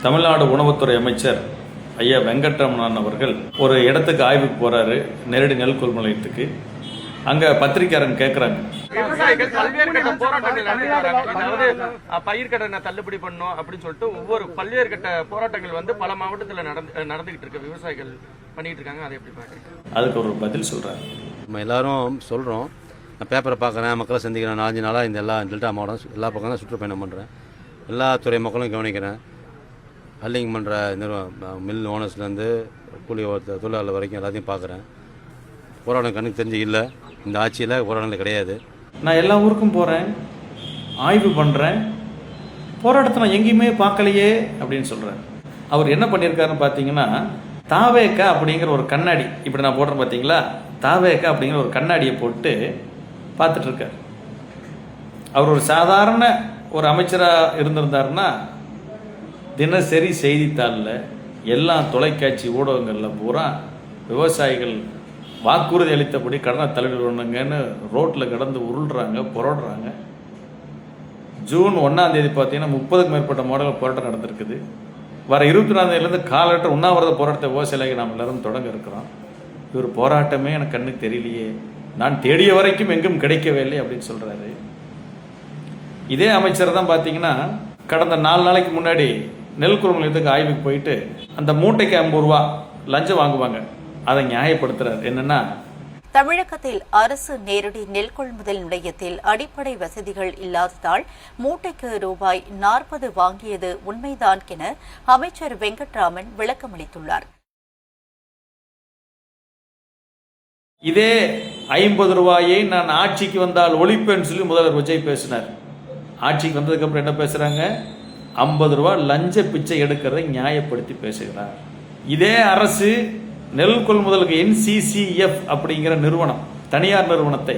தமிழ்நாடு உணவுத்துறை அமைச்சர் ஐயா வெங்கட்ரமணன் அவர்கள் ஒரு இடத்துக்கு ஆய்வுக்கு போறாரு, நேரடி நெல் கொள்முதல் நிலையத்துக்கு. அங்க பத்திரிகையாளர் கேட்கறாங்க, விவசாயிகள் பல்வேறு கட்ட போராட்டங்கள் நடத்திட்டு பயிர் கடனை தள்ளுபடி பண்ணும் அப்படின்னு சொல்லிட்டு ஒவ்வொரு பல்வேறு கட்ட போராட்டங்கள் வந்து பல மாவட்டத்தில் நடந்துகிட்டு இருக்கு. விவசாயிகள் பண்ணிட்டு இருக்காங்க, அதை எப்படி பாக்குறீங்க? அதுக்கு ஒரு பதில் சொல்றாரு. நம்ம எல்லாரும் சொல்றோம், நான் பேப்பரை பார்க்குறேன், மக்களை சந்திக்கிறேன். 4 நாளாக இந்த எல்லா டெல்டா மாவட்டம் எல்லா பக்கம் தான் சுற்றுப்பயணம் பண்ணுறேன். எல்லா துறை மக்களும் கவனிக்கிறேன். ஹல்லிங் பண்ணுற மில் ஓனர்ஸ்லேருந்து கூலி தொழிலாளர் வரைக்கும் எல்லாத்தையும் பார்க்குறேன். போராட்டம் கண்ணுக்கு தெரிஞ்சு இல்லை, இந்த ஆட்சியில் போராட்டங்கள் கிடையாது. நான் எல்லா ஊருக்கும் போகிறேன், ஆய்வு பண்ணுறேன், போராட்டத்தை நான் எங்கேயுமே பார்க்கலையே அப்படின்னு சொல்கிறேன். அவர் என்ன பண்ணியிருக்காருன்னு பார்த்தீங்கன்னா, தாவேக்கா அப்படிங்கிற ஒரு கண்ணாடி, இப்படி நான் போடுறேன் பார்த்தீங்களா, தாவேக்கா அப்படிங்கிற ஒரு கண்ணாடியை போட்டு பார்த்துட்ருக்கார். அவர் ஒரு சாதாரண ஒரு அமைச்சராக இருந்திருந்தாருன்னா தினசரி செய்தித்தாளில் எல்லா தொலைக்காட்சி ஊடகங்களில் பூரா விவசாயிகள் வாக்குறுதி அளித்தபடி கடனை தள்ளுபடி பண்ணுங்கன்னு ரோட்டில் கடந்து உருள்றாங்க, புரடுறாங்க. ஜூன் 1ஆம் தேதி பார்த்தீங்கன்னா 30க்கும் மேற்பட்ட மாடல் போராட்டம் நடந்திருக்குது. வர 24ஆம் தேதியிலேருந்து காலகட்ட உண்ணாவிரத போராட்டத்தை விவசாயிகள் நாம் எல்லாரும் தொடங்க இருக்கிறோம். இவர் போராட்டமே எனக்கு கண்ணுக்கு தெரியலையே, நான் தேடிய வரைக்கும் எங்கும் கிடைக்கவே இல்லை அப்படின்னு சொல்கிறாரு. இதே அமைச்சர் தான் பார்த்தீங்கன்னா கடந்த 4 நாளைக்கு முன்னாடி நெல் கொள்முதல் நிலையத்துக்கு ஆய்வுக்கு போயிட்டு அந்த மூட்டைக்கு 50 ரூபா லஞ்சம் வாங்குவாங்க, அதை நியாயப்படுத்துறாரு. என்னன்னா, தமிழகத்தில் அரசு நேரடி நெல் கொள்முதல் நிலையத்தில் அடிப்படை வசதிகள் இல்லாததால் மூட்டைக்கு ரூபாய் 40 வாங்கியது உண்மைதான் என அமைச்சர் வெங்கட்ராமன் விளக்கமளித்துள்ளார். இதே 50 ரூபாயை நான் ஆட்சிக்கு வந்தால் ஒழிப்பேன்னு சொல்லி முதல்வர் விஜய் பேசினார். ஆட்சிக்கு வந்ததுக்கு அப்புறம் என்ன பேசுறாங்க, 50 ரூபா லஞ்ச பிச்சை எடுக்கிறதை நியாயப்படுத்தி பேசுகிறார். இதே அரசு நெல் கொள்முதலுக்கு NCCF அப்படிங்கிற நிறுவனம், தனியார் நிறுவனத்தை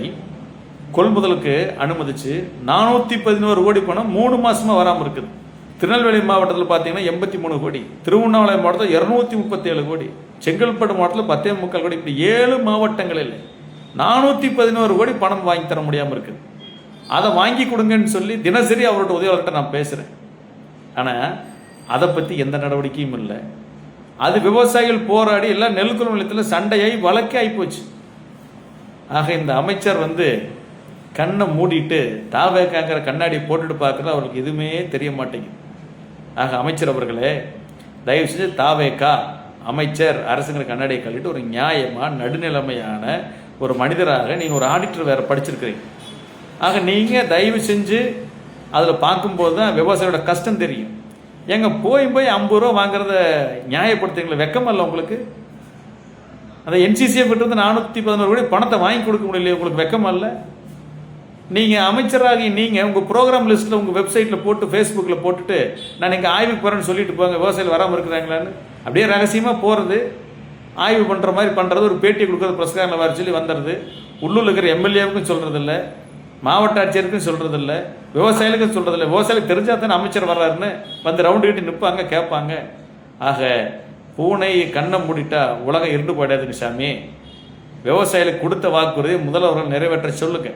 கொள்முதலுக்கு அனுமதிச்சு 411 கோடி பணம் 3 மாசமா வராமல் இருக்குது. திருநெல்வேலி மாவட்டத்தில் பார்த்தீங்கன்னா 83 கோடி, திருவண்ணாமலை மாவட்டத்தில் 237 கோடி, செங்கல்பட்டு மாவட்டத்தில் 10.25 கோடி, இப்படி 7 மாவட்டங்களில் 411 கோடி பணம் வாங்கி தர முடியாமல் இருக்குது. அதை வாங்கி கொடுங்கன்னு சொல்லி தினசரி அவரோட உதவியாளர்கிட்ட நான் பேசுகிறேன். ஆனால் அதை பற்றி எந்த நடவடிக்கையும் இல்லை. அது விவசாயிகள் போராடி எல்லாம் நெல் கொள்முதல் நிலையத்தில் சண்டையாகி வழக்கே ஆகிப்போச்சு. ஆக இந்த அமைச்சர் கண்ணை மூடிட்டு தாவேக்காங்கிற கண்ணாடி போட்டுட்டு பார்க்குறது அவருக்கு எதுவுமே தெரிய மாட்டேங்குது. ஆக அமைச்சர் அவர்களே, தயவு செஞ்சு தாவேக்கா அமைச்சர் அரசுங்கிற கண்ணாடியை கழிட்டு ஒரு நியாயமாக நடுநிலைமையான ஒரு மனிதராக நீங்கள் ஒரு ஆடிட்டர் வேறு படிச்சிருக்கிறீங்க. ஆக நீங்கள் தயவு செஞ்சு அதில் பார்க்கும்போது தான் விவசாயியோட கஷ்டம் தெரியும். எங்க போய் 50 ரூபா வாங்குறத நியாயப்படுத்துங்களா? வெக்கமல்ல உங்களுக்கு? அந்த NCCF கிட்ட 411 கோடி பணத்தை வாங்கி கொடுக்க முடியல, உங்களுக்கு வெக்கமல்ல? நீங்கள் அமைச்சராகி நீங்கள் உங்கள் ப்ரோக்ராம் லிஸ்ட்டில் உங்கள் வெப்சைட்டில் போட்டு ஃபேஸ்புக்கில் போட்டுட்டு நான் இங்கே ஆய்வுக்கு போகிறேன்னு சொல்லிட்டு போங்க, விவசாயிகள் வராமல் இருக்கிறாங்களான்னு அப்படியே ரகசியமாக போகிறது, ஆய்வு பண்ணுற மாதிரி பண்ணுறது, ஒரு பேட்டி கொடுக்குறது, பிரஸ்காரில் வர சொல்லி வந்துடுறது, உள்ளூரில் இருக்கிற MLAவுக்கும் சொல்கிறதில்ல, மாவட்ட ஆட்சியருக்கும் சொல்கிறதில்ல, விவசாயிகளுக்கும் சொல்கிறதில்ல. விவசாயிகளுக்கு தெரிஞ்சால் தானே அமைச்சர் வர்றாருன்னு வந்து ரவுண்டு கிட்டி நிற்பாங்க, கேட்பாங்க. ஆக பூனை கண்ணை மூடிட்டா உலகம் இருண்டு போயிடாதுங்க சாமி. விவசாயிகளுக்கு கொடுத்த வாக்குறுதியை முதல்வர்கள் நிறைவேற்ற சொல்லுங்க.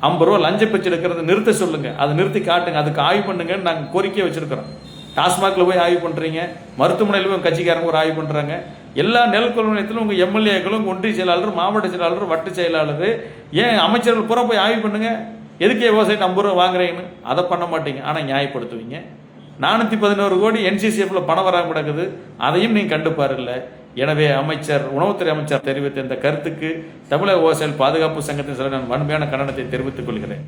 50 ரூபா லஞ்ச பிச்சை எடுக்கிறது நிறுத்த சொல்லுங்க, அதை நிறுத்தி காட்டுங்க, அதுக்கு ஆய்வு பண்ணுங்கன்னு நாங்கள் கோரிக்கையை வச்சிருக்கிறோம். டாஸ்மாகில் போய் ஆய்வு பண்ணுறீங்க, மருத்துவமனையில் போய் கட்சிக்காரங்க ஒரு ஆய்வு பண்ணுறாங்க. எல்லா நெல் கொள்முதல் நிலையத்திலும் உங்கள் MLAக்களும் ஒன்றிய செயலாளர், மாவட்ட செயலாளர், வட்ட செயலாளர், ஏன் அமைச்சர்கள் பூரா போய் ஆய்வு பண்ணுங்க. எதுக்கே விவசாயிட்டு 50 ரூபா வாங்குறீங்கன்னு அதை பண்ண மாட்டீங்க. ஆனால் நியாயப்படுத்துவீங்க. 411 கோடி NCCFல பணம் வராமல் கிடக்குது, அதையும் நீங்கள் கண்டுப்பார் இல்லை. எனவே அமைச்சர், உணவுத்துறை அமைச்சர் தெரிவித்த இந்த கருத்துக்கு தமிழக விவசாயிகள் பாதுகாப்பு சங்கத்தின் சில நான் வன்மையான கண்டனத்தை தெரிவித்துக் கொள்கிறேன்.